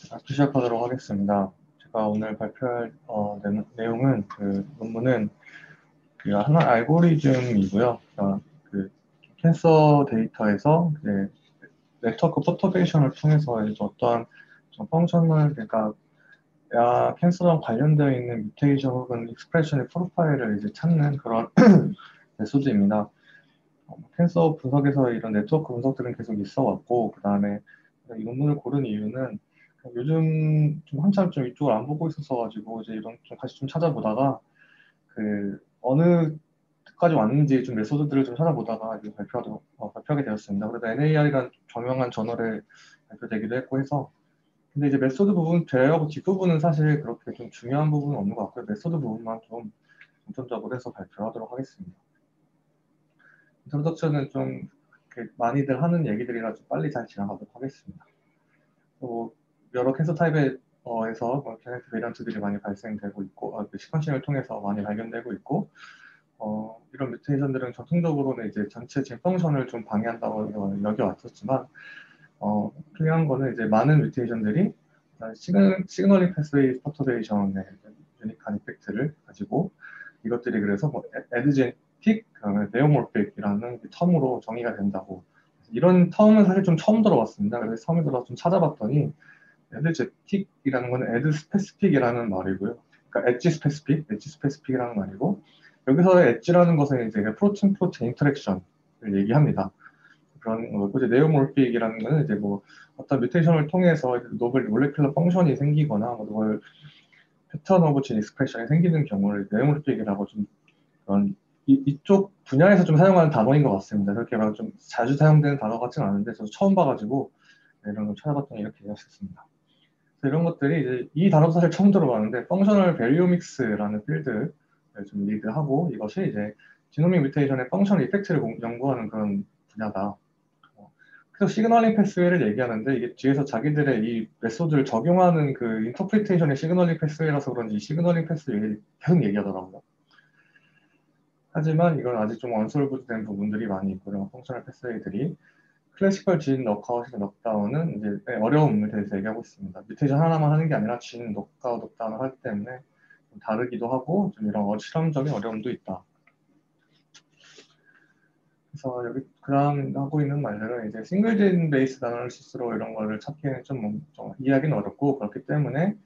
시작하도록 하겠습니다. 제가 오늘 발표할 내용은 그 논문은 그 하나 알고리즘이고요. 그 캔서 데이터에서 이제 네트워크 퍼터베이션을 통해서 이제 어떠한 좀 펑셔널 그러니까 캔서랑 관련되어 있는 뮤테이션 혹은 익스프레션의 프로파일을 이제 찾는 그런 메소드입니다. 캔서 분석에서 이런 네트워크 분석들은 계속 있어 왔고, 그 다음에 이 논문을 고른 이유는 요즘 좀 한참 좀 이쪽을 안 보고 있었어가지고, 이제 이런 좀 다시 좀 찾아보다가, 어느 까지 왔는지 좀 메소드들을 좀 찾아보다가 이제 발표하게 되었습니다. 그래서 NAR이란 저명한 저널에 발표되기도 했고 해서, 근데 이제 메소드 부분 제외하고 뒷부분은 사실 그렇게 좀 중요한 부분은 없는 것 같고요. 메소드 부분만 좀 중점적으로 해서 발표하도록 하겠습니다. 인트로덕션은 좀 이렇게 많이들 하는 얘기들이라 좀 빨리 잘 지나가도록 하겠습니다. 또 여러 캔서 타입에서 제네틱 베리언트들이 많이 발생되고 있고, 시퀀싱을 통해서 많이 발견되고 있고, 이런 뮤테이션들은 전통적으로는 이제 전체 진 펑션을 좀 방해한다고 여겨왔었지만, 중요한 거는 이제 많은 뮤테이션들이 시그널링 패스웨이 퍼터베이션의 유니크한 이펙트를 가지고 이것들이 그래서 뭐 에드제틱, 네오몰픽이라는 텀으로 정의가 된다고. 이런 텀은 사실 좀 처음 들어봤습니다. 그래서 처음 들어서 좀 찾아봤더니 에드제틱이라는 건 에드 스페시픽이라는 말이고요. 그러니까 엣지 스페시픽이라는 말이고 여기서의 엣지라는 것은 이제 프로틴 인터랙션을 얘기합니다. 그런 거고 이제 네오몰픽이라는 거는 이제 뭐 어떤 뮤테이션을 통해서 노벨 몰레큘러 펑션이 생기거나 뭐 노벨 패턴 오브 진 익스프레션이 생기는 경우를 네오몰픽이라고 좀 그런 이쪽 분야에서 좀 사용하는 단어인 것 같습니다. 그렇게 막 좀 자주 사용되는 단어 같지는 않은데 저도 처음 봐가지고 이런 걸 찾아봤더니 이렇게 되었습니다. 이런 것들이 이제 이 단어도 사실 처음 들어봤는데 펑셔널 베리오믹스라는 필드를 좀 리드하고 이것이 이제 지노믹 뮤테이션의 펑셔널 이펙트를 연구하는 그런 분야다. 그래서 시그널링 패스웨이를 얘기하는데 이게 뒤에서 자기들의 이 메소드를 적용하는 그 인터프리테이션의 시그널링 패스웨이라서 그런지 이 시그널링 패스웨이를 계속 얘기하더라고요. 하지만 이건 아직 좀 언솔브된 부분들이 많이 있고요. 펑셔널 패스웨이들이 클래시컬 진 넉아웃이나 넉다운은 이제 어려움을 대해서 얘기하고 있습니다. 뮤테이션 하나만 하는 게 아니라 진 넉아웃, 넉다운을 하기 때문에 좀 다르기도 하고 좀 이런 실험적인 어려움도 있다. 그래서 여기 그다음 하고 있는 말들은 이제 싱글진 베이스 아나리시스로 이런 거를 찾기에는 좀 이해하기는 어렵고 그렇기 때문에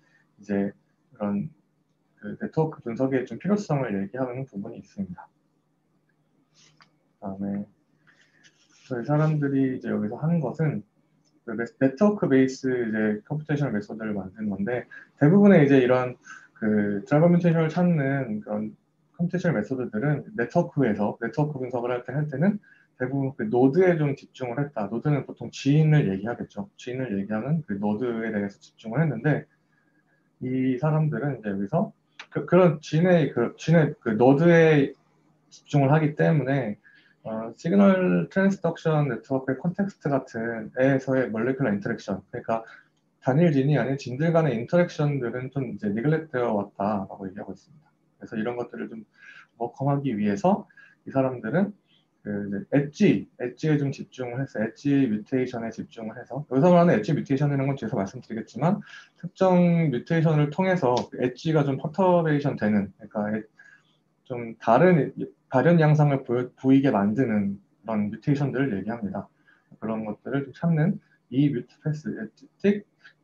이제 그런 그 네트워크 분석의 좀 필요성을 얘기하는 부분이 있습니다. 그다음에 저희 사람들이 이제 여기서 하는 것은 그 네트워크 베이스 이제 컴퓨테이셔널 메소드를 만드는 건데 대부분의 이제 이런 그 드라이버 뮤테이션을 찾는 그런 컴퓨테이셔널 메소드들은 네트워크 분석을 할 때는 대부분 그 노드에 좀 집중을 했다. 노드는 보통 지인을 얘기하겠죠. 지인을 얘기하는 그 노드에 대해서 집중을 했는데 이 사람들은 이제 여기서 런 지인의 그 노드에 집중을 하기 때문에 시그널 트랜스덕션 네트워크의 컨텍스트 같은 에서의 몰레큘러 인터랙션, 그러니까 단일 진이 아닌 진들 간의 인터랙션들은 좀 이제 니글렛 되어 왔다라고 얘기하고 있습니다. 그래서 이런 것들을 좀 워컴하기 위해서 이 사람들은 그 엣지에 좀 집중을 해서 엣지 뮤테이션에 집중을 해서 여기서 말하는 엣지 뮤테이션이라는 건 뒤에서 말씀드리겠지만 특정 뮤테이션을 통해서 엣지가 좀 퍼터베이션 되는 그러니까 좀 다른 발현 양상을 보이게 만드는 그런 뮤테이션들을 얘기합니다. 그런 것들을 좀 찾는 이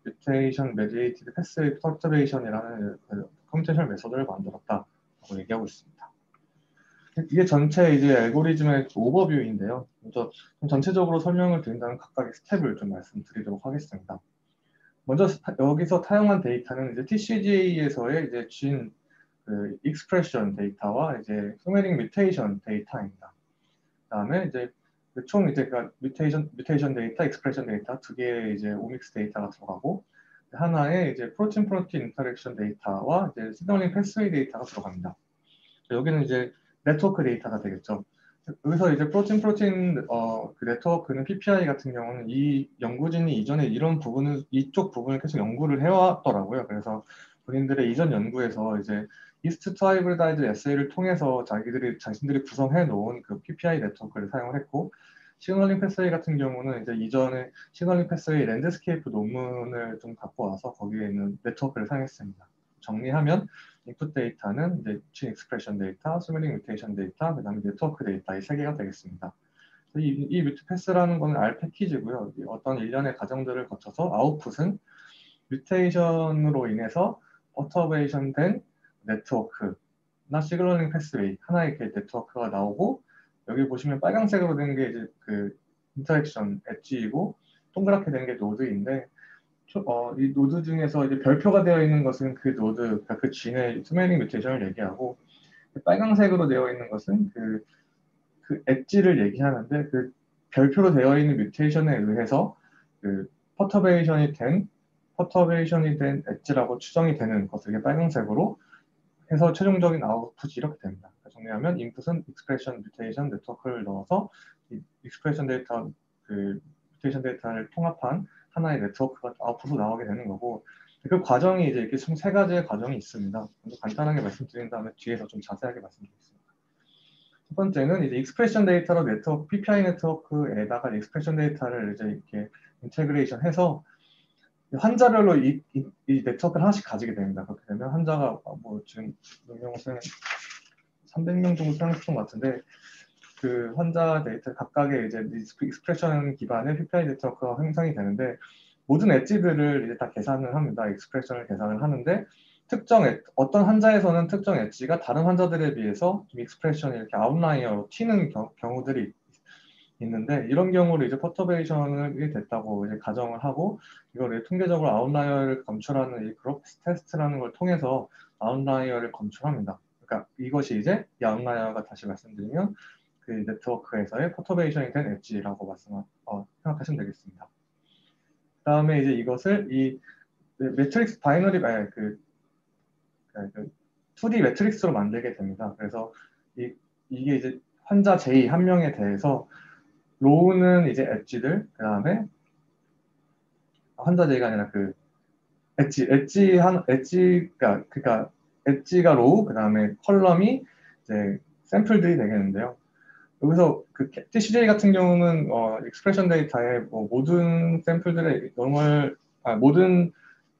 뮤테이션 메디에이티드 패스웨이 퍼터베이션이라는 컴퓨테이션 메소드를 만들었다고 얘기하고 있습니다. 이게 전체 이제 알고리즘의 오버뷰인데요. 먼저 좀 전체적으로 설명을 드린다면 각각의 스텝을 좀 말씀드리도록 하겠습니다. 먼저 여기서 타용한 데이터는 이제 TCGA에서의 이제 그 익스프레션 데이터와 이제 소메링 뮤테이션 데이터입니다. 그다음에 이제 총 이제 그러니까 뮤테이션 데이터, 익스프레션 데이터 두 개의 이제 오믹스 데이터가 들어가고 하나의 이제 프로틴 인터랙션 데이터와 이제 시그널링 패스웨이 데이터가 들어갑니다. 여기는 이제 네트워크 데이터가 되겠죠. 여기서 이제 그 네트워크는 PPI 같은 경우는 이 연구진이 이전에 이쪽 부분을 계속 연구를 해왔더라고요. 그래서 본인들의 이전 연구에서 이제 이스트 투 하이브리다이즈 에세이를 통해서 자신들이 구성해 놓은 그 PPI 네트워크를 사용을 했고, 시그널링 패스웨이 같은 경우는 이제 이전에 시그널링 패스웨이 랜드스케이프 논문을 좀 갖고 와서 거기에 있는 네트워크를 사용했습니다. 정리하면 인풋 데이터는 이제 진 익스프레션 데이터, 스멜링 뮤테이션 데이터, 그 다음에 네트워크 데이터 이 세 개가 되겠습니다. 이 뮤트 패스라는 거는 R 패키지고요. 어떤 일련의 과정들을 거쳐서 아웃풋은 뮤테이션으로 인해서 퍼터베이션 된 네트워크나 시그널링 패스웨이 하나의 이렇게 네트워크가 나오고 여기 보시면 빨간색으로 된 게 이제 그 인터랙션 엣지이고 동그랗게 된 게 노드인데 이 노드 중에서 이제 별표가 되어 있는 것은 그 노드, 그러니까 그 진의 스멜링 뮤테이션을 얘기하고 빨간색으로 되어 있는 것은 그 엣지를 얘기하는데 그 별표로 되어 있는 뮤테이션에 의해서 그 퍼터베이션이 된 엣지라고 추정이 되는 것을 이게 빨간색으로 해서 최종적인 아웃풋이 이렇게 됩니다. 정리하면 인풋은 익스프레션 뮤테이션 네트워크를 넣어서 이 익스프레션 데이터 그 뮤테이션 데이터를 통합한 하나의 네트워크가 아웃풋으로 나오게 되는 거고 그 과정이 이제 이렇게 총 세 가지의 과정이 있습니다. 먼저 간단하게 말씀드린 다음에 뒤에서 좀 자세하게 말씀드리겠습니다. 첫 번째는 이제 익스프레션 데이터로 네트워크 PPI 네트워크에다가 익스프레션 데이터를 이제 이렇게 인테그레이션 해서 환자별로 이 네트워크를 하나씩 가지게 됩니다. 그렇게 되면 환자가 뭐 지금 몇 명을 300명 정도 사용했던 것 같은데 그 환자 데이터 각각의 이제 익스프레션 기반의 PPI 네트워크가 형성이 되는데 모든 엣지들을 이제 다 계산을 합니다. 익스프레션을 계산을 하는데 어떤 환자에서는 특정 엣지가 다른 환자들에 비해서 좀 익스프레션이 이렇게 아웃라이어로 튀는 경우들이 있는데 이런 경우를 이제 퍼터베이션이 됐다고 이제 가정을 하고 이걸 통계적으로 아웃라이어를 검출하는 이 그룹 테스트라는 걸 통해서 아웃라이어를 검출합니다. 그러니까 이것이 이제 이 아웃라이어가 다시 말씀드리면 그 네트워크에서의 퍼터베이션이 된 엣지라고 생각하시면 되겠습니다. 그다음에 이제 이것을 이 매트릭스 바이너리 그 2D 매트릭스로 만들게 됩니다. 그래서 이게 이제 환자 J 한 명에 대해서 로우는 이제 엣지들, 그 다음에 환자 J가 아니라 그 그러니까 엣지가 로우, 그 다음에 컬럼이 이제 샘플들이 되겠는데요. 여기서 그 TCJ 같은 경우는 익스프레션 데이터에 뭐 모든 샘플들의 모든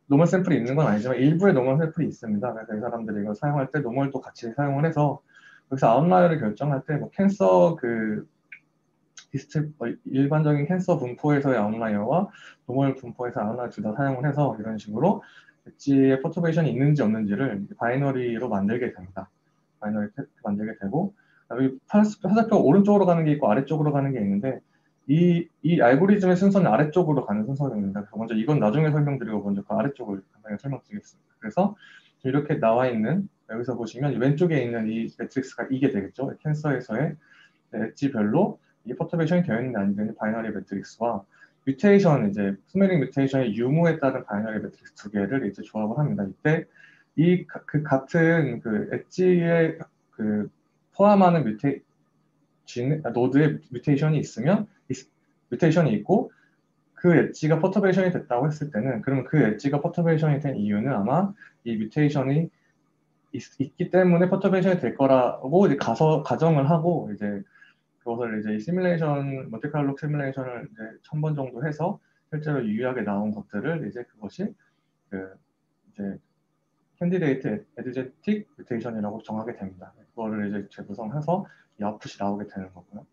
노멀 샘플이 있는 건 아니지만 일부의 노멀 샘플이 있습니다. 그래서 이 사람들이 이걸 사용할 때 노멀도 같이 사용을 해서 여기서 아웃라이어를 결정할 때 뭐 캔서 일반적인 캔서 분포에서의 아웃라이어와 노멀 분포에서 아웃라이어 둘 다 사용을 해서 이런 식으로 엣지에 퍼터베이션이 있는지 없는지를 바이너리로 만들게 됩니다. 바이너리 만들게 되고 여기 화살표 오른쪽으로 가는 게 있고 아래쪽으로 가는 게 있는데 이 알고리즘의 순서는 아래쪽으로 가는 순서입니다. 그래서 먼저 이건 나중에 설명드리고 먼저 그 아래쪽을 간단히 설명드리겠습니다. 그래서 이렇게 나와 있는 여기서 보시면 왼쪽에 있는 이 매트릭스가 이게 되겠죠. 캔서에서의 엣지별로 이게 퍼터베이션이 되어 있는지 아닌지 바이너리 매트릭스와 뮤테이션 이제 스멜링 뮤테이션의 유무에 따른 바이너리 매트릭스 두 개를 이제 조합을 합니다. 이때 그 같은 그 엣지에 그 포함하는 노드에 뮤테이션이 있고 그 엣지가 퍼터베이션이 됐다고 했을 때는 그러면 그 엣지가 퍼터베이션이 된 이유는 아마 이 뮤테이션이 있기 때문에 퍼터베이션이 될 거라고 이제 가정을 하고 이제 그것을 이제 시뮬레이션 몬테칼로 시뮬레이션을 이제 1000번 정도 해서 실제로 유의하게 나온 것들을 이제 그것이 그 이제 캔디데이트 에디제틱 뮤테이션이라고 정하게 됩니다. 그거를 이제 재구성해서 이 아웃풋이 나오게 되는 거고요.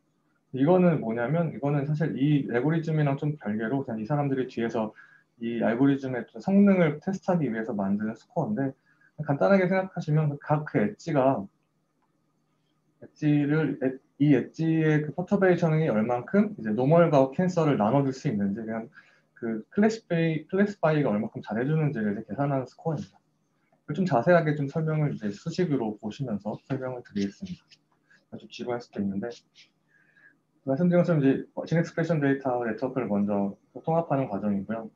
이거는 뭐냐면 이거는 사실 이 알고리즘이랑 좀 별개로 그냥 이 사람들이 뒤에서 이 알고리즘의 성능을 테스트하기 위해서 만드는 스코어인데 간단하게 생각하시면 각 이 엣지의 그 퍼터베이션이 얼만큼 이제 노멀과 캔서를 나눠줄 수 있는지 그냥 그 클래스파이가 얼만큼 잘해주는지를 이제 계산하는 스코어입니다. 좀 자세하게 좀 설명을 이제 수식으로 보시면서 설명을 드리겠습니다. 좀 지루할 수도 있는데 말씀드린 것처럼 이제 진 익스프레션 데이터 네트워크를 먼저 통합하는 과정이고요.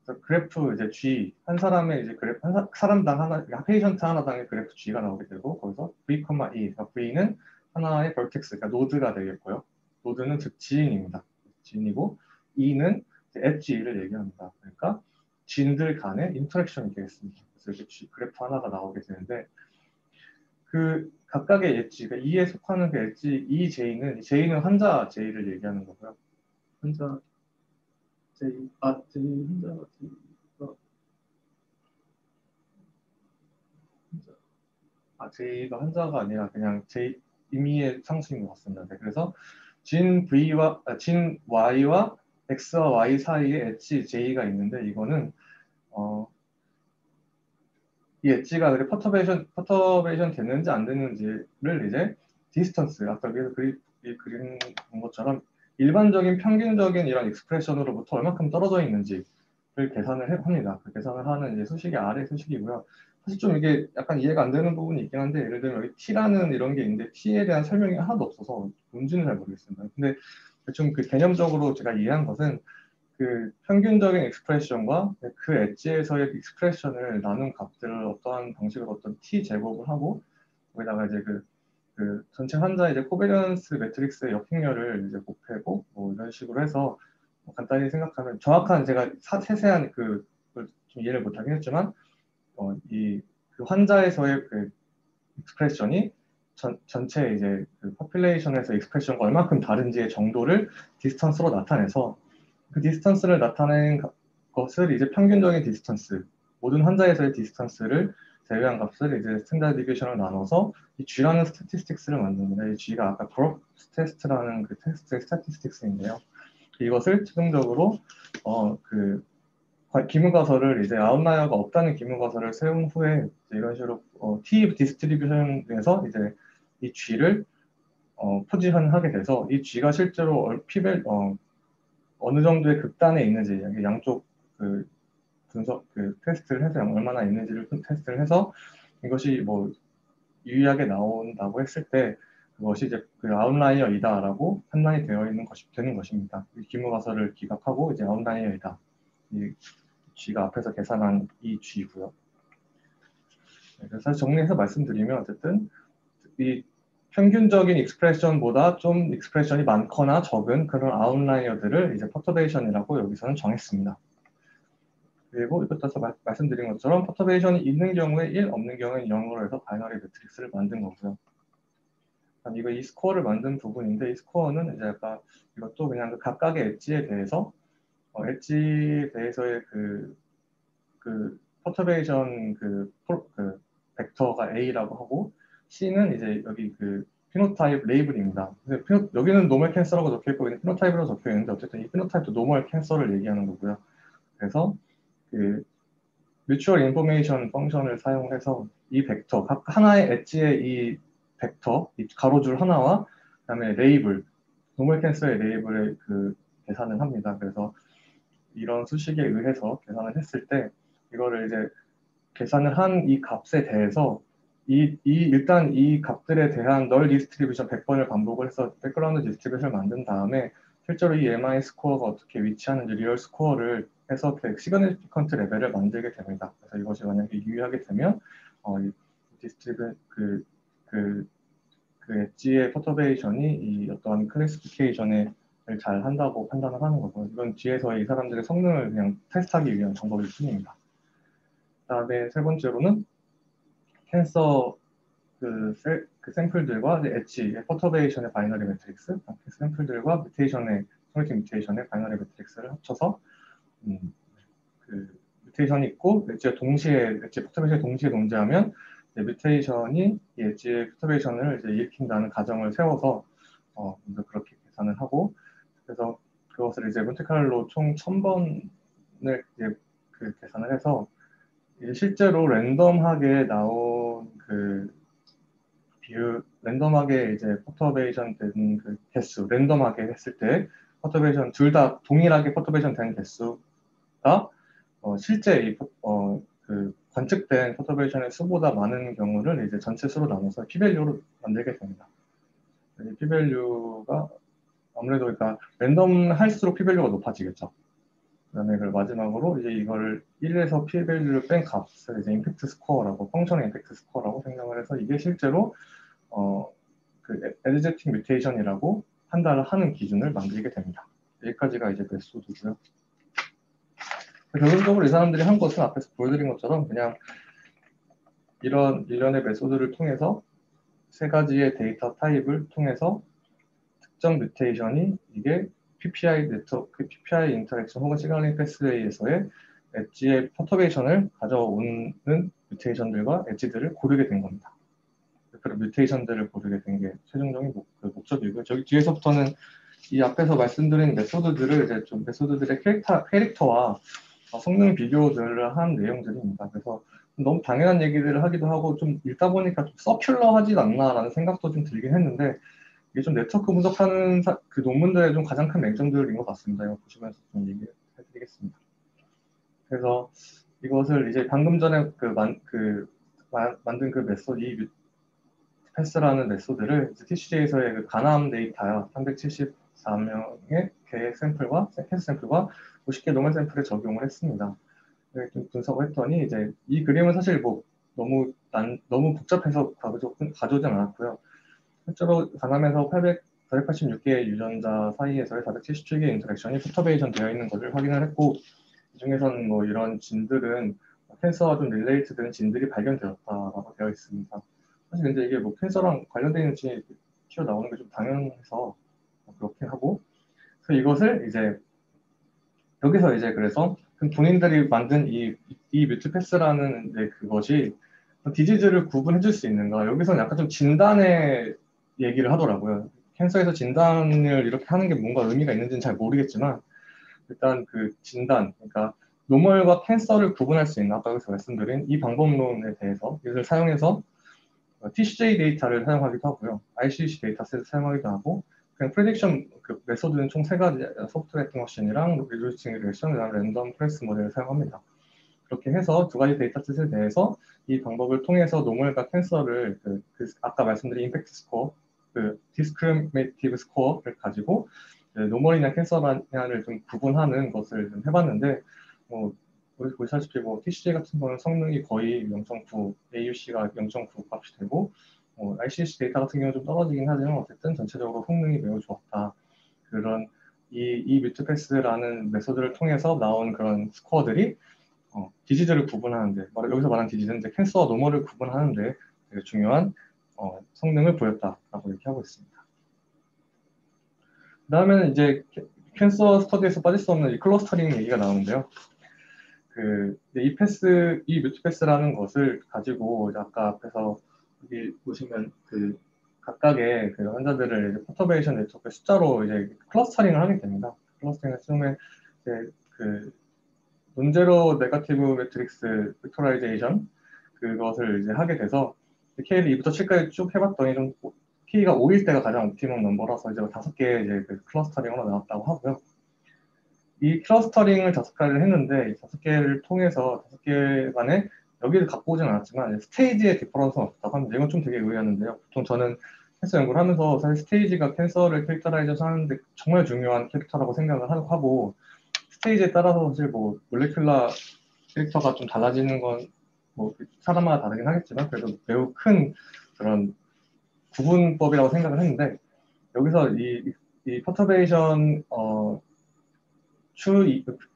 그래서 그래프 이제 G 한 사람의 이제 그래프 사람당 하나 페이션트 하나당의 그래프 G가 나오게 되고 거기서 V, E 그러니까 V는 하나의 벌텍스 그러니까 노드가 되겠고요. 노드는 즉 지인입니다. 지인이고 E는 엣지를 얘기합니다. 그러니까 지인들 간의 인터랙션이 되겠습니다. 그래서 이렇게 그래프 하나가 나오게 되는데 그 각각의 엣지, 그러니까 E에 속하는 그 엣지 J는 환자 J를 얘기하는 거고요. 환자 J, J 환자 J가 환자가 아니라 그냥 J 임의의 상수인 것 같습니다. 네, 그래서 진 Y와 X와 Y 사이에 엣지 J가 있는데 이거는 이 엣지가 그렇게 퍼터베이션 됐는지 안 됐는지를 이제 디스턴스, 아까 위에서 그린 것처럼 일반적인 평균적인 이런 익스프레션으로부터 얼마큼 떨어져 있는지를 계산을 합니다. 그 계산을 하는 이제 수식이 R의 수식이고요. 사실 좀 이게 약간 이해가 안 되는 부분이 있긴 한데, 예를 들면 여기 T라는 이런 게 있는데 T에 대한 설명이 하나도 없어서 뭔지는 잘 모르겠습니다. 근데 대충 그 개념적으로 제가 이해한 것은 그 평균적인 익스프레션과 그 엣지에서의 익스프레션을 나눈 값들을 어떠한 방식으로 어떤 t 제곱을 하고 거기다가 이제 그 전체 환자의 이제 코베리언스 매트릭스의 역행렬을 이제 곱하고 뭐 이런 식으로 해서 뭐 간단히 생각하면 정확한 제가 세세한 그걸 좀 이해를 못하긴 했지만 그 환자에서의 그 익스프레션이 전체 이제 그 포퓰레이션에서 익스프레션과 얼마큼 다른지의 정도를 디스턴스로 나타내서 그 디스턴스를 나타낸 것을 이제 평균적인 디스턴스, 모든 환자에서의 디스턴스를 제외한 값을 이제 스탠다드 디비에이션을 나눠서 이 G라는 스태티스틱스를 만듭니다. 이 G가 아까 브록 테스트라는 그 테스트의 스태티스틱스인데요. 이것을 최종적으로 그 기문가설을 이제 아웃라이어가 없다는 기문가설을 세운 후에 이런 식으로 T 디스트리뷰션에서 이제 이 G를 포지션하게 돼서 이 G가 실제로 어느 정도의 극단에 있는지 양쪽 그 분석 그 테스트를 해서 얼마나 있는지를 테스트를 해서 이것이 뭐 유의하게 나온다고 했을 때 그것이 이제 그 아웃라이어이다라고 판단이 되는 것입니다. 이 기무가설을 기각하고 이제 아웃라이어이다. 이 G가 앞에서 계산한 이 G고요. 그래서 정리해서 말씀드리면 어쨌든 이 평균적인 익스프레션보다 좀 익스프레션이 많거나 적은 그런 아웃라이어들을 이제 퍼터베이션이라고 여기서는 정했습니다. 그리고 이것도 말씀드린 것처럼 퍼터베이션이 있는 경우에 1, 없는 경우에 0으로 해서 바이너리 매트릭스를 만든 거고요. 이거 이 스코어를 만든 부분인데 이 스코어는 이제 아까 이것도 그냥 그 각각의 엣지에 대해서 엣지에 대해서의 그 퍼터베이션 그 벡터가 A라고 하고 C는 이제 여기 그 피노타입 레이블입니다. 여기는 노멀 캔서라고 적혀있고 여기는 피노타입으로 적혀있는데 어쨌든 이 피노타입도 노멀 캔서를 얘기하는 거고요. 그래서 그 뮤추얼 인포메이션 펑션을 사용해서 이 벡터, 각 하나의 엣지의 이 벡터, 이 가로줄 하나와 그다음에 레이블, 노멀 캔서의 레이블을 그 계산을 합니다. 그래서 이런 수식에 의해서 계산을 했을 때 이거를 이제 계산을 한 이 값에 대해서 일단 이 값들에 대한 널 디스트리뷰션 100번을 반복을 해서 백그라운드 디스트리뷰션을 만든 다음에 실제로 이 MI 스코어가 어떻게 위치하는지 리얼 스코어를 해서 그 시그니피컨트 레벨을 만들게 됩니다. 그래서 이것이 만약에 유의하게 되면 디스트리뷰 그 엣지의 퍼터베이션이 이 어떠한 클래시피케이션을 잘 한다고 판단을 하는 거고 이건 뒤에서 이 사람들의 성능을 그냥 테스트하기 위한 방법일 뿐입니다. 그다음에 세 번째로는 캔서 그 샘플들과 엣지, 퍼터베이션의 바이너리 매트릭스, 샘플들과 뮤테이션의 소리팅 뮤테이션의 바이너리 매트릭스를 합쳐서 그 뮤테이션이 있고 엣지에 퍼터베이션이 동시에 존재하면 뮤테이션이 엣지의 퍼터베이션을 이제 일으킨다는 가정을 세워서 먼저 그렇게 계산을 하고 그래서 그것을 이제 몬테칼로 총 1000번을 이제 그 계산을 해서 실제로 랜덤하게 나온 랜덤하게 이제 퍼터베이션 된 그 개수, 랜덤하게 했을 때 퍼터베이션 둘 다 동일하게 퍼터베이션 된 개수가 실제 그 관측된 퍼터베이션의 수보다 많은 경우를 이제 전체 수로 나눠서 p-밸류로 만들게 됩니다. 이 p-밸류가 아무래도 그러니까 랜덤 할수록 p-밸류가 높아지겠죠. 그다음에 마지막으로 이제 이걸 1에서 p-밸류를 뺀 값을 이제 임팩트 스코어라고 펑션의 임팩트 스코어라고 생각을 해서 이게 실제로 그 에너제틱 뮤테이션이라고 판단을 하는 기준을 만들게 됩니다. 여기까지가 이제 메소드고요. 결론적으로 이 사람들이 한 것은 앞에서 보여드린 것처럼 그냥 이런 일련의 메소드를 통해서 세 가지의 데이터 타입을 통해서 특정 뮤테이션이 이게 PPI 네트워크, PPI 인터랙션 혹은 시그널링 패스웨이에서의 엣지의 퍼터베이션을 가져오는 뮤테이션들과 엣지들을 고르게 된 겁니다. 그런 뮤테이션들을 고르게 된 게 최종적인 목적이고요. 저기 뒤에서부터는 이 앞에서 말씀드린 메소드들을 이제 좀 메소드들의 캐릭터와 성능 비교들을 한 내용들입니다. 그래서 너무 당연한 얘기들을 하기도 하고 좀 읽다 보니까 좀 서큘러하지 않나라는 생각도 좀 들긴 했는데 이게 좀 네트워크 분석하는 그 논문들의 좀 가장 큰 맹점들인 것 같습니다. 이거 보시면서 좀 얘기해 드리겠습니다. 그래서 이것을 이제 방금 전에 만든 그 메소드, 이 패스라는 메소드를 TCJ에서의 그 가남 데이터야 374명의 개 샘플과 캐스 샘플과 50개 노멀 샘플에 적용을 했습니다. 좀 분석을 했더니 이제 이 그림은 사실 뭐 너무 복잡해서 가져오진 않았고요. 실제로 가남에서 486개의 유전자 사이에서의 477개의 인터랙션이 포터베이션 되어 있는 것을 확인을 했고 이 중에서는 뭐 이런 진들은 캔서와 좀 릴레이트된 진들이 발견되었다라고 되어 있습니다. 사실 근데 이게 뭐 캔서랑 관련되어 있는 진이 튀어나오는 게 좀 당연해서 그렇게 하고 그래서 이것을 이제 여기서 이제 그래서 본인들이 만든 이 뮤트패스라는 이제 그것이 디지즈를 구분해 줄 수 있는가 여기서는 약간 좀 진단의 얘기를 하더라고요. 캔서에서 진단을 이렇게 하는 게 뭔가 의미가 있는지는 잘 모르겠지만 일단 그 진단, 그러니까 노멀과 캔서를 구분할 수 있는 아까 여기서 말씀드린 이 방법론에 대해서 이것을 사용해서 TCJ 데이터를 사용하기도 하고요. ICC 데이터셋을 사용하기도 하고 그냥 프레딕션 그 메소드는 총 세 가지 소프트웨어 머신이랑 리듀싱 리레이션, 그다음 랜덤 프레스 모델을 사용합니다. 그렇게 해서 두 가지 데이터셋에 대해서 이 방법을 통해서 노멀과 캔서를 아까 말씀드린 임팩트 스코어, 그 디스크리미네이티브 스코어를 가지고 노멀이나 캔서냐를 좀 구분하는 것을 좀 해봤는데 보시다시피 TCJ 같은 경우는 성능이 거의 0.9, AUC가 0.9 값이 되고 ICC 데이터 같은 경우는 좀 떨어지긴 하지만 어쨌든 전체적으로 성능이 매우 좋았다. 그런 이 뮤트패스라는 메소드를 통해서 나온 그런 스코어들이 디지즈를 구분하는데 여기서 말하는 디지즈는 이제 캔서와 노멀을 구분하는데 되게 중요한 성능을 보였다라고 얘기하고 있습니다. 그 다음에는 이제 캔서 스터디에서 빠질 수 없는 이 클러스터링 얘기가 나오는데요. 이 뮤트패스라는 것을 가지고 아까 앞에서 여기 보시면 각각의 환자들을 이제 퍼터베이션 네트워크 숫자로 이제 클러스터링을 하게 됩니다. 클러스터링을 처음에 이제 논제로 네거티브 매트릭스 벡터라이제이션 그것을 이제 하게 돼서 K를 2부터 7까지 쭉 해봤더니 좀 K가 5일 때가 가장 옵티멈 넘버라서 이제 5개 이제 클러스터링으로 나왔다고 하고요. 이 클러스터링을 5가지를 했는데 이 5개를 통해서 5개 간에 여기를 갖고 오진 않았지만 스테이지의 디퍼런스는 없다고 합니다. 이건 좀 되게 의외였는데요. 보통 저는 캔서 연구를 하면서 사실 스테이지가 캔서를 캐릭터라이즈해서 하는데 정말 중요한 캐릭터라고 생각을 하고 스테이지에 따라서 사실 뭐 몰레큘라 캐릭터가 좀 달라지는 건 뭐 사람마다 다르긴 하겠지만 그래도 매우 큰 그런 구분법이라고 생각을 했는데 여기서 이 퍼터베이션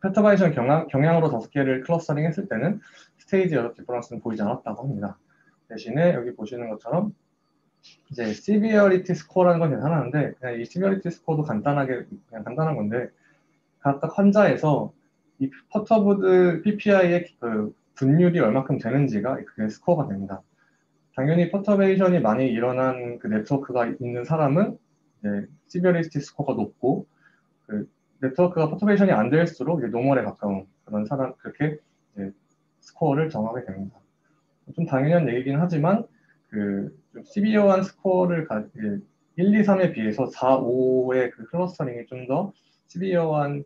퍼터베이션 경향으로 5개를 클러스터링 했을 때는 스테이지 여러 디퍼런스는 보이지 않았다고 합니다. 대신에 여기 보시는 것처럼 이제 시비어리티 스코어라는 걸 계산하는데 그냥 이 시비어리티 스코어도 간단한 건데 각각 환자에서 이 퍼터보드 PPI의 분율이 얼마큼 되는지가 그게 스코어가 됩니다. 당연히 퍼터베이션이 많이 일어난 그 네트워크가 있는 사람은 시비어리티 스코어가 높고 네트워크가 퍼터베이션이 안 될수록 노멀에 가까운 그런 사람 그렇게 스코어를 정하게 됩니다. 좀 당연한 얘기긴 하지만 좀 시비어한 스코어를 1, 2, 3에 비해서 4, 5의 그 클러스터링이 좀 더 시비어한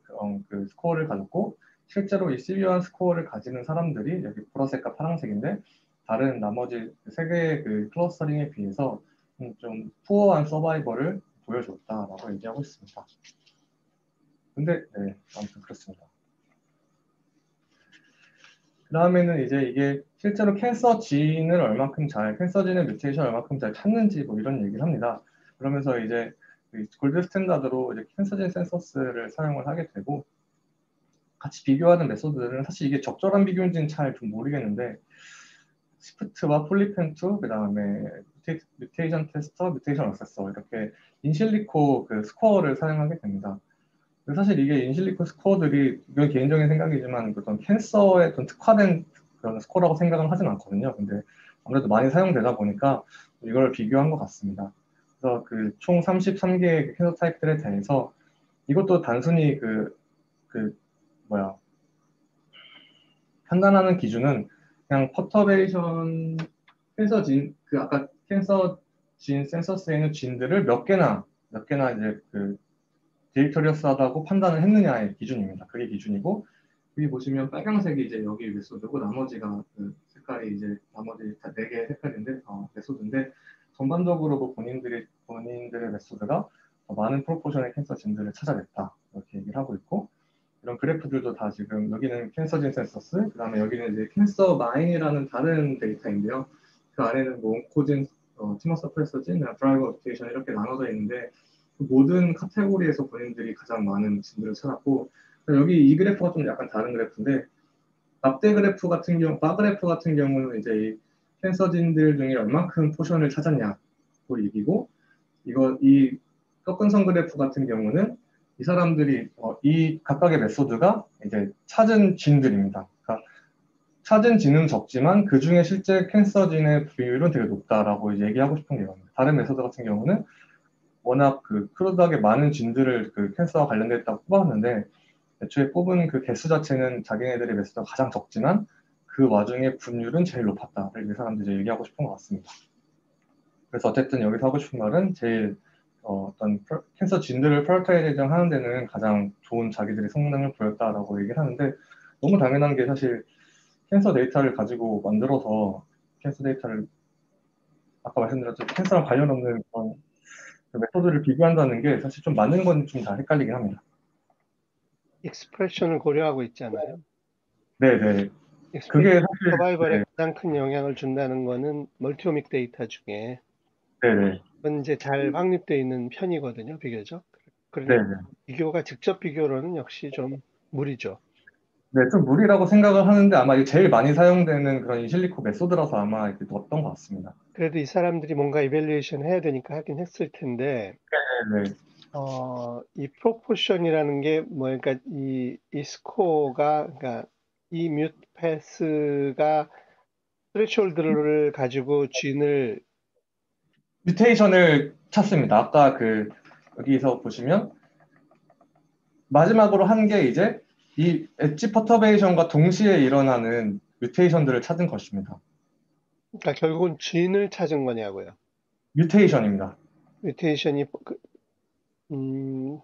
그 스코어를 가졌고 실제로 이 시비어한 스코어를 가지는 사람들이 여기 보라색과 파란색인데 다른 나머지 3개의 그 클러스터링에 비해서 좀 푸어한 서바이벌을 보여줬다라고 얘기하고 있습니다. 근데 아무튼 그렇습니다. 그 다음에는 이제 이게 실제로 캔서 진을 캔서 진의 뮤테이션 얼마큼 잘 찾는지 뭐 이런 얘기를 합니다. 그러면서 이제 골드 스탠다드로 이제 캔서 진 센서스를 사용을 하게 되고 같이 비교하는 메소드들은 사실 이게 적절한 비교인지는 잘 좀 모르겠는데 스프트와 폴리펜투 그 다음에 뮤테이션 테스터, 뮤테이션 어세서 이렇게 인실리코 그 스코어를 사용하게 됩니다. 사실 이게 인실리코 스코어들이 이건 개인적인 생각이지만 어떤 캔서에 어떤 특화된 그런 스코어라고 생각은 하진 않거든요. 근데 아무래도 많이 사용되다 보니까 이걸 비교한 것 같습니다. 그래서 그 총 33개의 캔서 타입들에 대해서 이것도 단순히 뭐야 판단하는 기준은 그냥 퍼터베이션 캔서 아까 캔서 진 센서스에 있는 진들을 몇 개나 이제 그 데이터리어스하다고 판단을 했느냐의 기준입니다. 그게 기준이고, 여기 보시면 빨간색이 이제 여기 메소드고, 나머지가 그 색깔이 이제 나머지 다 4개의 색깔인데, 메소드인데, 전반적으로 그 본인들의 메소드가 많은 프로포션의 캔서 진들을 찾아냈다. 이렇게 얘기를 하고 있고, 이런 그래프들도 다 지금, 여기는 캔서진 센서스, 그 다음에 여기는 이제 캔서 마인이라는 다른 데이터인데요. 그 아래는 뭐 온코진, 티머 서프레서진, 드라이버 뮤테이션 이렇게 나눠져 있는데, 모든 카테고리에서 본인들이 가장 많은 진들을 찾았고, 여기 이 그래프가 좀 약간 다른 그래프인데, 바 그래프 같은 경우는 이제 이 캔서진들 중에 얼만큼 포션을 찾았냐고 얘기고, 이 꺾은 선 그래프 같은 경우는 이 사람들이 이 각각의 메소드가 이제 찾은 진들입니다. 그러니까 찾은 진은 적지만 그 중에 실제 캔서진의 비율은 되게 높다라고 이제 얘기하고 싶은 게 이겁니다. 다른 메소드 같은 경우는 워낙 크루드하게 많은 진들을 그 캔서와 관련됐다고 뽑았는데 애초에 뽑은 그 개수 자체는 자기네들의 매수가 가장 적지만 그 와중에 분율은 제일 높았다를 이 사람들이 이제 얘기하고 싶은 것 같습니다. 그래서 어쨌든 여기서 하고 싶은 말은 제일 어떤 캔서 진들을 프라이어타이징 하는 데는 가장 좋은 자기들의 성능을 보였다라고 얘기를 하는데 너무 당연한 게 사실 캔서 데이터를 가지고 만들어서 캔서 데이터를 아까 말씀드렸듯이 캔서랑 관련 없는 그런 그 메소드를 비교한다는 게 사실 좀 맞는 건 좀 다 헷갈리긴 합니다. 익스프레션을 고려하고 있잖아요. 네네. 그게 익스프레션 사실, 서바이벌에 네, 가장 큰 영향을 준다는 거는 멀티오믹 데이터 중에 네네. 그건 이제 잘 확립되어 있는 편이거든요, 비교적. 그러니까 네네. 비교가 직접 비교로는 역시 좀 무리죠. 네, 좀 무리라고 생각을 하는데 아마 이게 제일 많이 사용되는 그런 인실리코 메소드라서 아마 이렇게 넣었던 것 같습니다. 그래도 이 사람들이 뭔가 이밸류에이션 해야 되니까 하긴 했을 텐데, 네네. 이 프로포션이라는 게 뭐, 그러니까 이 스코어가, 그러니까 이 뮤트 패스가 스레시홀드를 가지고 진을, 뮤테이션을 찾습니다. 아까 여기서 보시면 마지막으로 한 게 이제 이 엣지 퍼터베이션과 동시에 일어나는 뮤테이션들을 찾은 것입니다. 그러니까 결국은 진을 찾은 거냐고요. 뮤테이션입니다. 뮤테이션이, 음,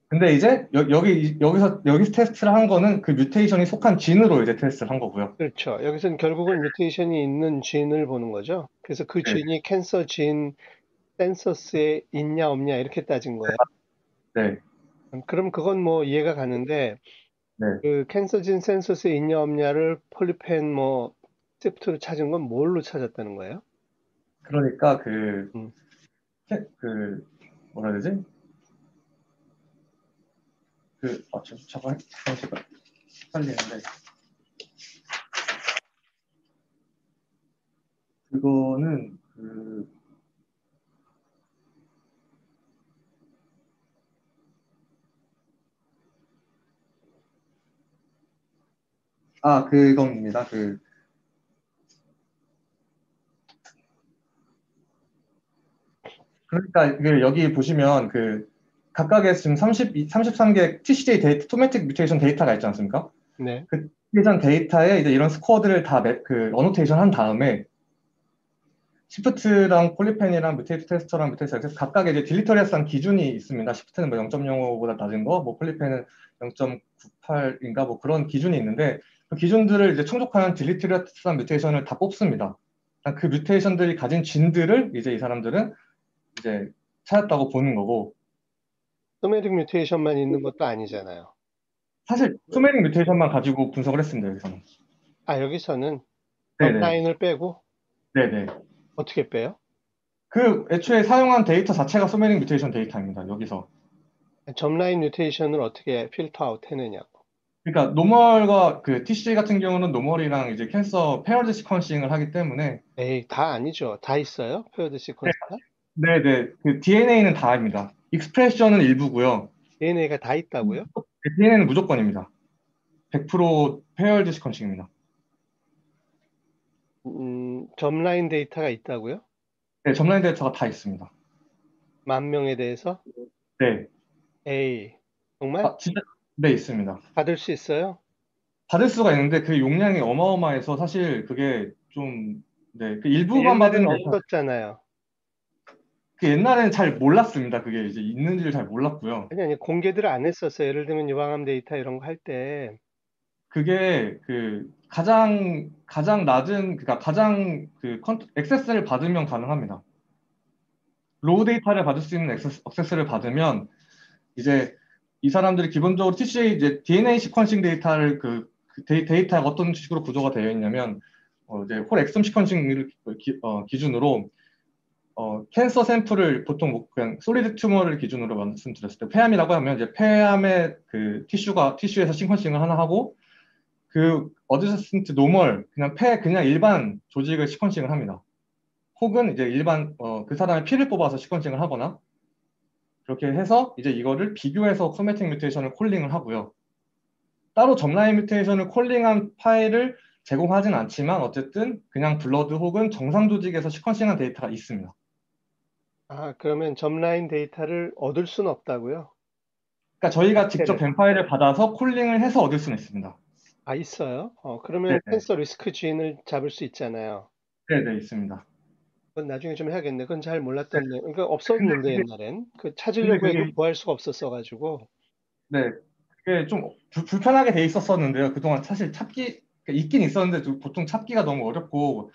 근데 이제 여기서 테스트를 한 거는 그 뮤테이션이 속한 진으로 이제 테스트를 한 거고요. 그렇죠. 여기서는 결국은 뮤테이션이 있는 진을 보는 거죠. 그래서 그 네, 진이 캔서 진 센서스에 있냐 없냐 이렇게 따진 거예요. 네, 그럼 그건 뭐 이해가 가는데 네. 그 캔서 진 센서스에 있냐 없냐를 폴리펜 뭐 세프트로 찾은 건 뭘로 찾았다는 거예요? 그러니까 음. 뭐라 해야 되지? 잠시만 헷갈리는데 그거는 그겁니다. 그러니까 여기 보시면 각각의 지금 33개 TCJ 데이터, 토매틱 뮤테이션 데이터가 있지 않습니까? 네. 그 뮤테이션 데이터에 이제 이런 스코어들을 다 어노테이션 한 다음에 시프트랑 폴리펜이랑 뮤테이트 테스터랑 뮤테이트 액세스 각각의 이제 딜리터리어스한 기준이 있습니다. 시프트는 뭐 0.05보다 낮은 거, 뭐 폴리펜은 0.98인가 뭐 그런 기준이 있는데 그 기준들을 이제 충족하는 딜리터리어스한 뮤테이션을 다 뽑습니다. 그 뮤테이션들이 가진 진들을 이제 이 사람들은 이제 찾았다고 보는 거고 소매틱 뮤테이션만 있는 것도 아니잖아요. 사실 투메릭 뮤테이션만 가지고 분석을 했습니다. 여기서는. 여기서는 네네. 업라인을 빼고 네네. 어떻게 빼요? 애초에 사용한 데이터 자체가 소메릭 뮤테이션 데이터입니다. 여기서. 점라인 뮤테이션을 어떻게 필터 아웃 해내냐고. 그러니까 노멀과 그 TCA 같은 경우는 노멀이랑 이제 캔서 페어드 시퀀싱을 하기 때문에 에이, 다 아니죠. 다 있어요? 페어드 시퀀스가? 네네 그 DNA는 다입니다. 익스프레션은 일부고요. DNA가 다 있다고요? DNA는 무조건입니다. 100% 페어드 시퀀싱입니다. 점라인 데이터가 있다고요? 네, 점라인 데이터가 다 있습니다. 만 명에 대해서? 네, 에이, 정말? 아 진짜 네 있습니다. 받을 수 있어요? 받을 수가 있는데 그 용량이 어마어마해서 사실 그게 좀 네, 그 일부만 옛날엔 받은 데이터 없었잖아요. 그 옛날에는 잘 몰랐습니다. 그게 이제 있는지를 잘 몰랐고요. 아니, 공개들 안 했었어요. 예를 들면 유방암 데이터 이런 거 할 때. 그게 그 가장 낮은 그러니까 가장 그 액세스를 받으면 가능합니다. 로우 데이터를 받을 수 있는 액세스를 받으면 이제 이 사람들이 기본적으로 TCA 이제 DNA 시퀀싱 데이터를 데이터가 어떤 식으로 구조가 되어 있냐면 이제 홀 엑섬 시퀀싱을 기준으로 캔서 샘플을 보통 뭐 그냥 솔리드 튜머를 기준으로 말씀드렸을 때 폐암이라고 하면 이제 폐암의 그 티슈에서 시퀀싱을 하나 하고 그 어드저스턴트 노멀 그냥 그냥 일반 조직을 시퀀싱을 합니다. 혹은 이제 일반 그 사람의 피를 뽑아서 시퀀싱을 하거나 그렇게 해서 이제 이거를 비교해서 소매틱 뮤테이션을 콜링을 하고요. 따로 점라인 뮤테이션을 콜링한 파일을 제공하진 않지만 어쨌든 그냥 블러드 혹은 정상 조직에서 시퀀싱한 데이터가 있습니다. 아, 그러면 점라인 데이터를 얻을 수는 없다고요? 그러니까 저희가 직접 자체를. 뱀 파일을 받아서 콜링을 해서 얻을 수는 있습니다. 아, 있어요? 그러면 네네. 캔서 리스크 지인을 잡을 수 있잖아요. 네네, 있습니다. 그건 나중에 좀 해야겠네. 그건 잘 네. 몰랐던 내. 그러니까 근데 없었는데 그게, 옛날엔 그 근데 찾으려고 해도 그게, 구할 수가 없었어가지고. 네. 그게 좀 불편하게 돼 있었었는데요. 그동안 사실 그러니까 있긴 있었는데 보통 찾기가 너무 어렵고,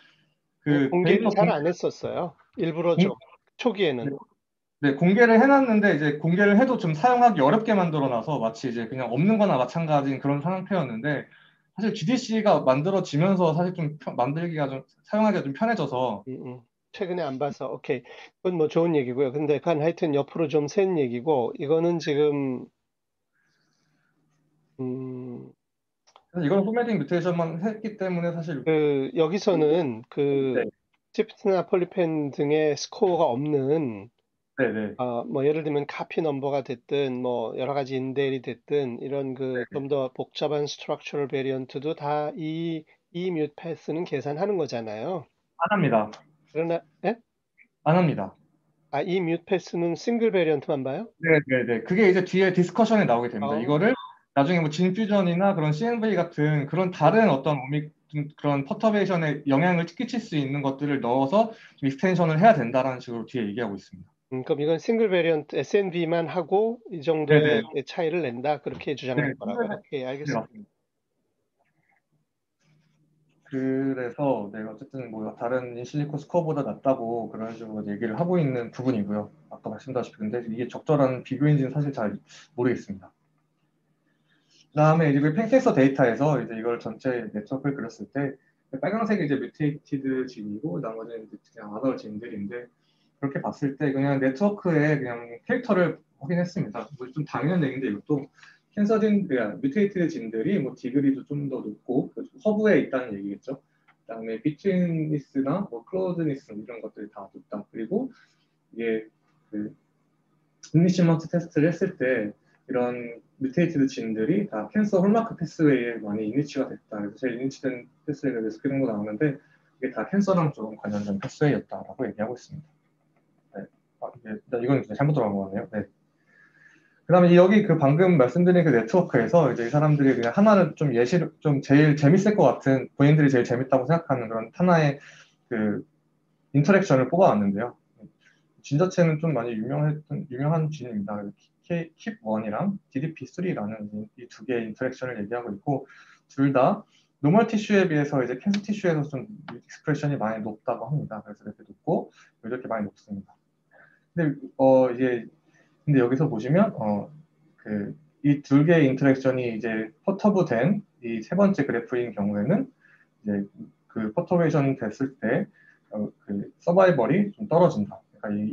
그 공개를 데이터 잘 안 했었어요. 일부러 좀 네, 초기에는. 네, 공개를 해놨는데 이제 공개를 해도 좀 사용하기 어렵게 만들어놔서 마치 이제 그냥 없는 거나 마찬가지인 그런 상태였는데 사실 GDC가 만들어지면서 사실 좀 만들기가 좀 사용하기가 좀 편해져서 음, 음. 최근에 안 봐서 오케이. 그건 뭐 좋은 얘기고요. 근데 그건 하여튼 옆으로 좀 센 얘기고 이거는 지금 음, 그래서 이건 포매팅 뮤테이션만 했기 때문에 사실 그 여기서는 네, 그 시프트나 폴리펜 등의 스코어가 없는 네, 네, 뭐 예를 들면 카피 넘버가 됐든 뭐 여러 가지 인델이 됐든 이런 그 좀 더 복잡한 스트럭처럴 베리언트도 다 이 뮤 패스는 계산하는 거잖아요. 안 합니다. 그러나 예? 안 합니다. 이 뮤 패스는 싱글 베리언트만 봐요? 네, 네, 네. 그게 이제 뒤에 디스커션에 나오게 됩니다. 어, 이거를 나중에 뭐 진퓨전이나 그런 CNV 같은 그런 다른 어떤 그런 퍼터베이션에 영향을 끼칠 수 있는 것들을 넣어서 좀 익스텐션을 해야 된다라는 식으로 뒤에 얘기하고 있습니다. 그럼 이건 싱글 베리언트 SNV만 하고 이 네, 정도의 네, 차이를 낸다. 그렇게 네, 주장하는 거라고요. 오케이, 네, 알겠습니다. 맞습니다. 그래서 네, 어쨌든 뭐 다른 인실리코 스코어보다 낫다고 그런 식으로 얘기를 하고 있는 부분이고요. 아까 말씀드렸다시피 근데 이게 적절한 비교인지는 사실 잘 모르겠습니다. 그다음에 이제 그 펜캐서 데이터에서 이제 이걸 전체 네트워크를 그렸을 때 빨간색이 이제 뮤테이티드 진이고 나머지는 이제 그냥 아덜 진들인데 그렇게 봤을 때 그냥 네트워크의 그냥 캐릭터를 확인했습니다. 뭐좀 당연한 얘기인데 이것도 캔서진, 그러니까 뮤테이티드 진들이 뭐 디그리도 좀 더 높고 그 허브에 있다는 얘기겠죠. 그다음에 비트윈니스나 뭐 클로즈니스 이런 것들이 다 높다. 그리고 이게 그 인니시먼트 테스트를 했을 때 이런 뮤테이티드 진들이 다 캔서 홀마크 패스웨이에 많이 인니치가 됐다. 그래서 제일 인니치된 패스웨이가 리스크 정도 나오는데 이게 다 캔서랑 조금 관련된 패스웨이였다라고 얘기하고 있습니다. 네. 이건 잘못 들어간 거 같네요. 네. 그다음에 여기 그 방금 말씀드린 그 네트워크에서 이제 이 사람들이 그냥 하나를 좀 예시를 좀 제일 재밌을 것 같은 본인들이 제일 재밌다고 생각하는 그런 하나의 그 인터랙션을 뽑아왔는데요. 진 자체는 좀 많이 유명한 진입니다. 킵1이랑 DDP3라는 이 두 개의 인터랙션을 얘기하고 있고, 둘 다 노멀 티슈에 비해서 이제 캔서 티슈에서 좀 익스프레션이 많이 높다고 합니다. 그래서 이렇게 높고, 이렇게 많이 높습니다. 근데, 근데 여기서 보시면, 이 두 개의 인터랙션이 이제 퍼터브된 이 세 번째 그래프인 경우에는, 이제 그 퍼터베이션 됐을 때, 그 서바이벌이 좀 떨어진다. 그러니까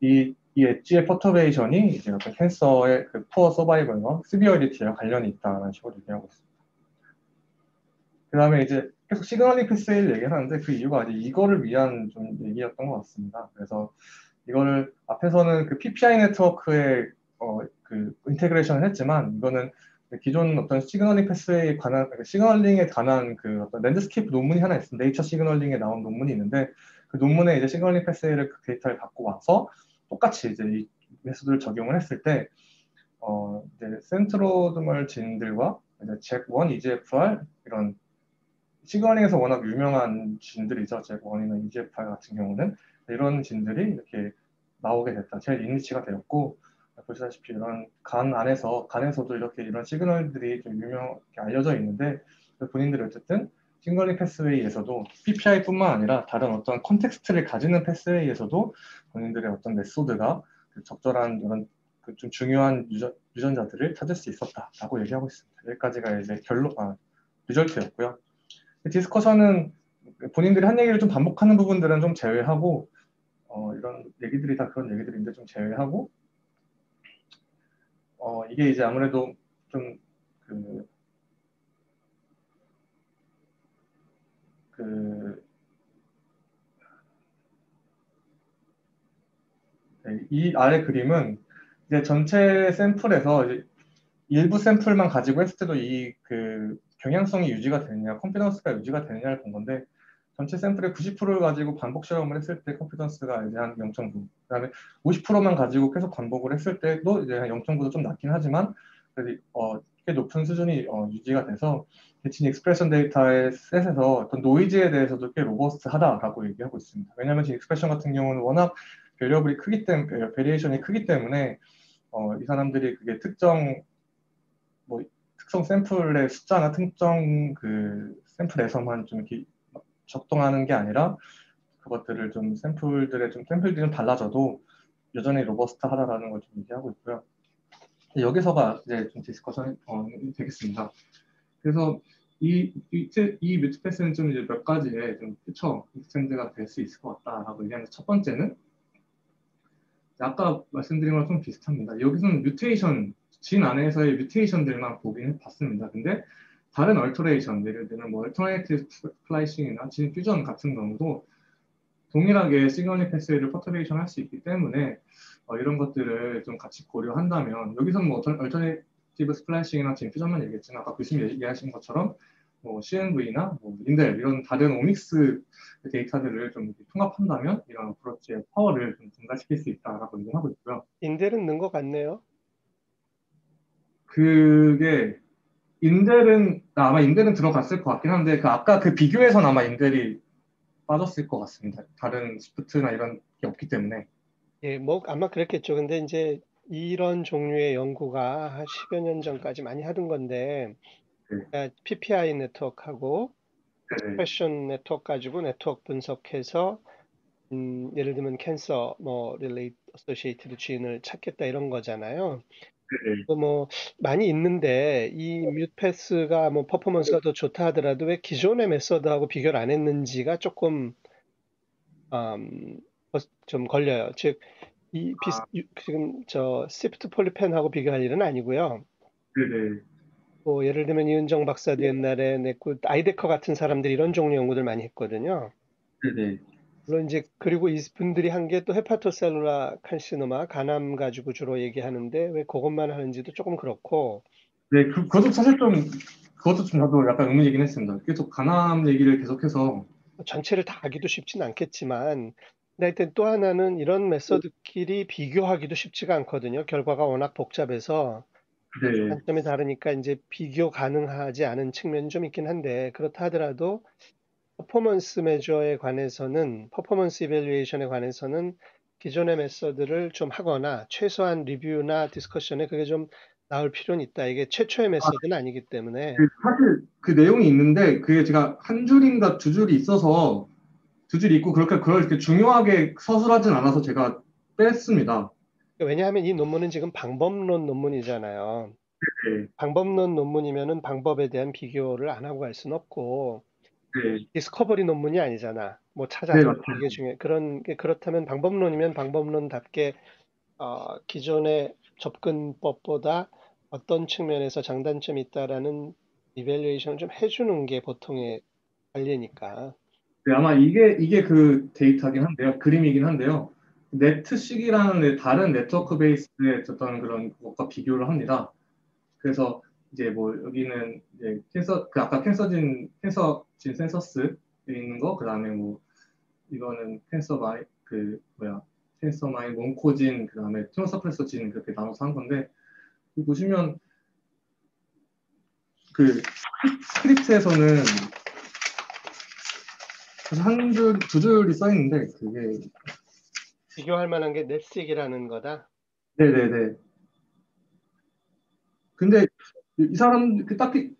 이 이 엣지의 퍼터베이션이 이제 어떤 캔서의 그 푸어 서바이벌과 시비어리티와 관련이 있다는 식으로 얘기하고 있습니다. 그 다음에 이제 계속 시그널링 패스웨이를 얘기하는데 그 이유가 이제 이거를 위한 좀 얘기였던 것 같습니다. 그래서 이거를 앞에서는 그 PPI 네트워크에 그 인테그레이션을 했지만 이거는 기존 어떤 시그널링 패스웨이에 관한 시그널링에 관한 그 어떤 랜드스케이프 논문이 하나 있습니다. 네이처 시그널링에 나온 논문이 있는데 그 논문에 이제 시그널링 패스웨이를 그 데이터를 갖고 와서 똑같이 이제 이 메소드를 적용을 했을 때 이제 센트로드멀 진들과 이제 잭1 EGFR 이런 시그널링에서 워낙 유명한 진들이죠. 잭1이나 EGFR 같은 경우는 이런 진들이 이렇게 나오게 됐다. 제일 인니치가 되었고 보시다시피 이런 간에서도 이렇게 이런 시그널들이 좀 유명하게 알려져 있는데 본인들이 어쨌든 시그널링 패스웨이에서도 PPI뿐만 아니라 다른 어떤 컨텍스트를 가지는 패스웨이에서도 본인들의 어떤 메소드가 그 적절한 이런 그좀 중요한 유전자들을 찾을 수 있었다라고 얘기하고 있습니다. 여기까지가 이제 리절트였고요. 디스커션은 본인들이 한 얘기를 좀 반복하는 부분들은 좀 제외하고 이런 얘기들이 다 그런 얘기들인데 좀 제외하고 이게 이제 아무래도 좀 이 아래 그림은 이제 전체 샘플에서 이제 일부 샘플만 가지고 했을 때도 이 그 경향성이 유지가 되느냐, 컨피던스가 유지가 되느냐를 본 건데 전체 샘플의 90%를 가지고 반복 실험을 했을 때 컨피던스가 이제 한 0.9, 그다음에 50%만 가지고 계속 반복을 했을 때도 이제 한 0.9도 좀 낮긴 하지만 그래도 꽤 높은 수준이 유지가 돼서 대칭 익스프레션 데이터의 셋에서 어떤 노이즈에 대해서도 꽤 로버스트하다라고 얘기하고 있습니다. 왜냐하면 지금 익스프레션 같은 경우는 워낙 베리어블이 크기 때문에 베리에이션이 크기 때문에 이 사람들이 그게 특정 뭐 특성 샘플의 숫자나 특정 그 샘플에서만 좀 이렇게 적동하는 게 아니라 그것들을 좀 샘플들이 좀 달라져도 여전히 로버스트하다라는 걸 좀 얘기하고 있고요. 여기서가 이제 좀 디스커션이 되겠습니다. 그래서 이 뮤트 패스는 좀 이제 몇 가지의 좀 피처 익스텐드가 될 수 있을 것 같다라고 얘기하는데 첫 번째는 아까 말씀드린 거랑 좀 비슷합니다. 여기서는 뮤테이션, 진 안에서의 뮤테이션들만 보긴 봤습니다. 근데 다른 얼터레이션, 예를 들면 뭐 얼터네이티브 스플라이싱이나 진 퓨전 같은 경우도 동일하게 시그널링 패스웨이를 퍼터베이션 할 수 있기 때문에 이런 것들을 좀 같이 고려한다면 여기서는 뭐 얼터네이티브 스플라이싱이나 진 퓨전만 얘기했지만 아까 교수님 얘기하신 것처럼 뭐 CNV나 뭐 인델 이런 다른 오믹스 데이터들을 좀 통합한다면 이런 어프로치의 파워를 좀 증가시킬 수 있다라고 얘기하고 있고요. 인델은 는 것 같네요. 그게 아마 인델은 들어갔을 것 같긴 한데 그 아까 그 비교에선 아마 인델이 빠졌을 것 같습니다. 다른 스프트나 이런 게 없기 때문에. 예, 뭐 아마 그랬겠죠. 근데 이제 이런 종류의 연구가 한 10여 년 전까지 많이 하던 건데 네, PPI 네트워크하고 네, 익스프레션 네트워크 가지고 네트워크 분석해서 예를 들면 캔서 뭐 릴레이트 어소시에이티드 지인을 찾겠다 이런 거잖아요. 네, 뭐 많이 있는데 이 뮤패스가 뭐 퍼포먼스가 더 좋다 하더라도 왜 기존의 메서드하고 비교를 안 했는지가 조금 음, 좀 걸려요. 즉 지금 저 시프트 폴리펜하고 비교할 일은 아니고요. 네, 네, 뭐 예를 들면 이은정 박사도 옛날에 냈고 아이데커 같은 사람들이 이런 종류 연구들 많이 했거든요. 네, 네. 물론 이제 그리고 이 분들이 한 게 또 헤파토셀룰라 칼시노마 간암 가지고 주로 얘기하는데 왜 그것만 하는지도 조금 그렇고 네, 그것도 사실 좀 그것도 좀 저도 약간 의문이긴 했습니다. 계속 간암 얘기를 계속해서 전체를 다 하기도 쉽진 않겠지만 근데 하여튼 또 하나는 이런 메서드끼리 비교하기도 쉽지가 않거든요. 결과가 워낙 복잡해서 네, 관점이 다르니까 이제 비교 가능하지 않은 측면이 좀 있긴 한데 그렇다 하더라도 퍼포먼스 메저에 관해서는 퍼포먼스 이밸루에이션에 관해서는 기존의 메서드를 좀 하거나 최소한 리뷰나 디스커션에 그게 좀 나올 필요는 있다. 이게 최초의 메서드는 아니기 때문에 사실 그 내용이 있는데 그게 제가 한 줄인가 두 줄이 있어서 두 줄이 있고 그렇게 그걸 이렇게 중요하게 서술하진 않아서 제가 뺐습니다. 왜냐하면 이 논문은 지금 방법론 논문이잖아요. 네, 방법론 논문이면은 방법에 대한 비교를 안 하고 갈 수는 없고 네, 디스커버리 논문이 아니잖아. 뭐 네, 찾아서 맞습니다. 이게 중요해. 그렇다면 방법론이면 방법론답게 기존의 접근법보다 어떤 측면에서 장단점이 있다라는 이밸류에이션을 좀 해주는 게 보통의 관리니까. 네, 아마 이게 그 데이터긴 한데요. 그림이긴 한데요. 네트식이라는 다른 네트워크 베이스의 어떤 그런 것과 비교를 합니다. 그래서 이제 뭐 여기는 이제 그 아까 캔서진 센서스에 있는 거, 그다음에 뭐 이거는 텐서마인, 몽코진, 그다음에 티모서프레서진 그렇게 나눠서 한 건데 보시면 그 스크립트에서는 두 줄이 써 있는데 그게 비교할 만한 게 넷식이라는 거다. 네네네. 근데 이 사람 딱히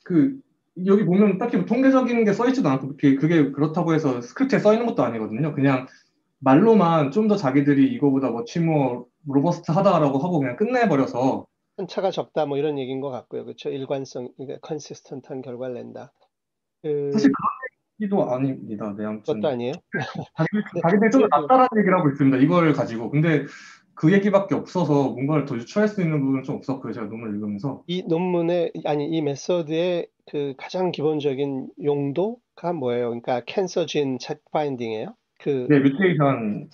그 여기 보면 딱히 뭐 통계적인 게 써 있지도 않고 그게 그렇다고 해서 스크립트에 써 있는 것도 아니거든요. 그냥 말로만 좀 더 자기들이 이거보다 뭐 로버스트하다라고 하고 그냥 끝내버려서 편차가 적다 뭐 이런 얘기인 것 같고요. 그렇죠? 일관성, 그러니까 컨시스턴트한 결과를 낸다. 사실 그, 그런 얘기도 아닙니다. 네, 그것도 아무튼 아니에요. 네, 자기들이 좀 더 그래도 낫다라는 얘기를 하고 있습니다. 이걸 가지고. 근데 그 얘기밖에 없어서 뭔가를 더 유추할 수 있는 부분은 좀 없었고요. 제가 논문을 읽으면서. 이 논문의, 아니, 이 메서드의 그 가장 기본적인 용도가 뭐예요? 그러니까 캔서진 책 파인딩이에요. 네, 뮤테이션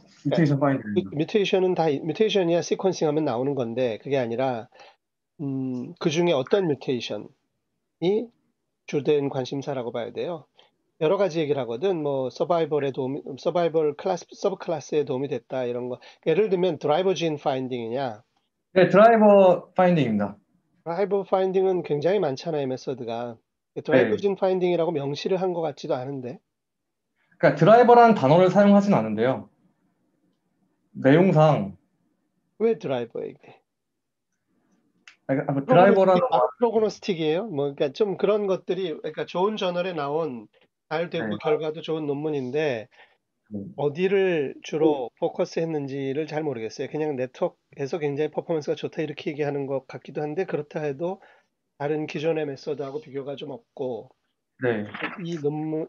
파인딩입니다. 뮤테이션은 뮤테이션이야 시퀀싱 하면 나오는 건데, 그게 아니라, 그 중에 어떤 뮤테이션이 주된 관심사라고 봐야 돼요. 여러 가지 얘기를 하거든. 뭐 서바이벌 클래스, 서브 클래스에 도움이 됐다 이런 거. 예를 들면 드라이버 진 파인딩이냐. 네, 드라이버 파인딩입니다. 드라이버 파인딩은 굉장히 많잖아요, 메서드가. 드라이버 네. 진 파인딩이라고 명시를 한 것 같지도 않은데. 그러니까 드라이버라는 단어를 사용하진 않은데요. 내용상 왜 드라이버에 이게? 뭐 드라이버라는 프로그노스틱이에요? 뭐 그러니까 좀 그런 것들이 그러니까 좋은 저널에 나온 잘 되고 네. 결과도 좋은 논문인데 네. 어디를 주로 포커스 했는지를 잘 모르겠어요. 그냥 네트워크에서 굉장히 퍼포먼스가 좋다 이렇게 얘기하는 것 같기도 한데 그렇다 해도 다른 기존의 메소드하고 비교가 좀 없고 네. 이 논문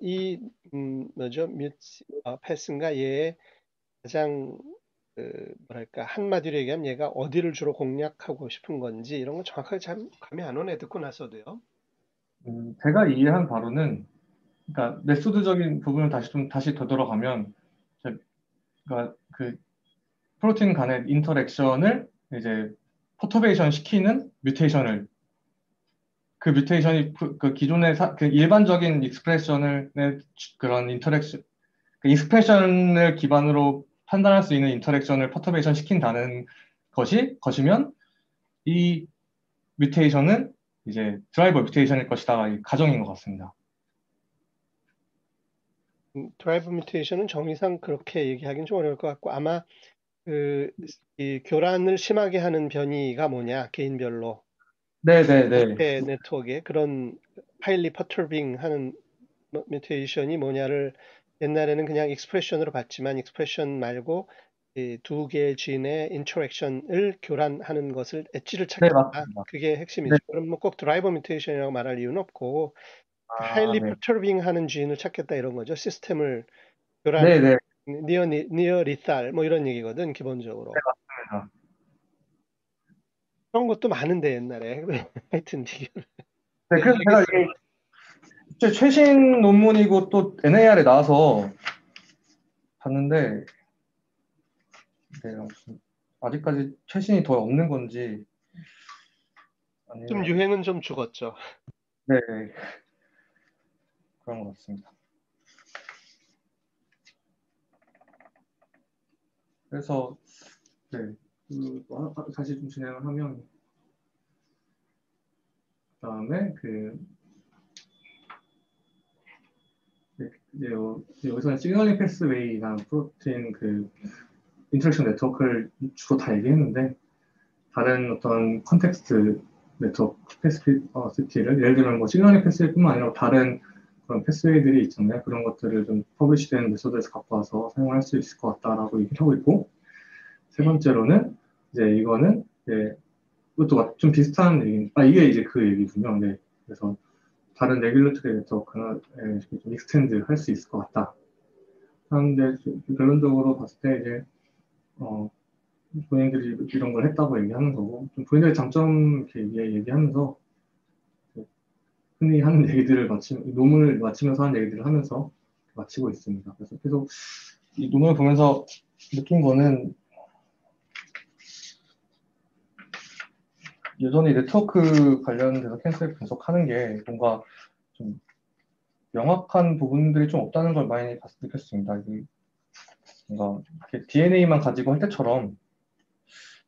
뭐죠? 패스인가 얘의 가장 뭐랄까 한마디로 얘기하면 얘가 어디를 주로 공략하고 싶은 건지 이런 건 정확하게 잘 감이 안 오네 듣고 나서도요. 제가 이해한 바로는 그러니까 메소드적인 부분을 다시 되돌아가면 그러니까 그 프로틴 간의 인터랙션을 이제 퍼터베이션 시키는 뮤테이션을 그 뮤테이션이 그 기존의 그 일반적인 익스프레션을 그런 인터랙션 그 익스프레션을 기반으로 판단할 수 있는 인터랙션을 퍼터베이션 시킨다는 것이면 이 뮤테이션은 이제 드라이버 뮤테이션일 것이다 이 가정인 것 같습니다. 드라이브 뮤테이션은 정의상 그렇게 얘기하기는 좀 어려울 것 같고 아마 이 교란을 심하게 하는 변이가 뭐냐 개인별로 네네네. 네트워크에 그런 하일리 퍼터빙 하는 뮤테이션이 뭐냐를 옛날에는 그냥 익스프레션으로 봤지만 익스프레션 말고 이두 개의 진의 인터랙션을 교란하는 것을 엣지를 네, 찾겠다. 맞습니다. 그게 네. 핵심이죠. 그럼 뭐 꼭 드라이버 뮤테이션이라고 말할 이유는 없고 아, 하일리 네. 퍼터빙 하는 지인을 찾겠다 이런 거죠. 시스템을 교란 네네. 네, 니어 리탈 뭐 이런 얘기거든 기본적으로. 맞습니다. 그런 것도 많은데 옛날에 하여튼 네, 네, 그래서 제가 알겠어요. 이게 최신 논문이고 또 NAR에 나와서 봤는데 네, 아직까지 최신이 더 없는 건지 좀 아니면 유행은 좀 죽었죠. 네, 그런 것 같습니다. 그래서 네, 다시 좀 진행을 하면 그다음에 이제 여기서는 시그널링 패스웨이랑 프로틴 인터랙션 네트워크를 주로 다 얘기했는데 다른 어떤 컨텍스트 네트워크 패스피시티를 예를 들면 뭐 시그널링 패스웨이뿐만 아니라 다른 그런 패스웨이들이 있잖아요. 그런 것들을 좀 퍼블리시된 메소드에서 갖고 와서 사용할 수 있을 것 같다라고 얘기를 하고 있고 세 번째로는 이제 이거는 이제 이것도 좀 비슷한 얘기, 이게 이제 그 얘기군요. 네. 그래서 다른 레귤러터리 네트워크나 좀 익스텐드 할 수 있을 것 같다. 하는데 결론적으로 봤을 때 이제 어, 본인들이 이런 걸 했다고 얘기하는 거고, 좀 본인들의 장점 이렇게 얘기하면서 흔히 하는 얘기들을 논문을 마치면서 하는 얘기들을 하면서 마치고 있습니다. 그래서 계속 이 논문을 보면서 느낀 거는 여전히 네트워크 관련돼서 캔슬 분석하는 게 뭔가 좀 명확한 부분들이 좀 없다는 걸 많이 느꼈습니다. 뭔가 이렇게 DNA만 가지고 할 때처럼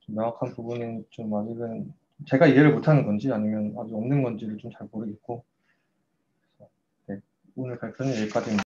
좀 명확한 부분이 좀 아직은 제가 이해를 못하는 건지 아니면 아직 없는 건지를 좀 잘 모르겠고, 네, 오늘 발표는 여기까지입니다.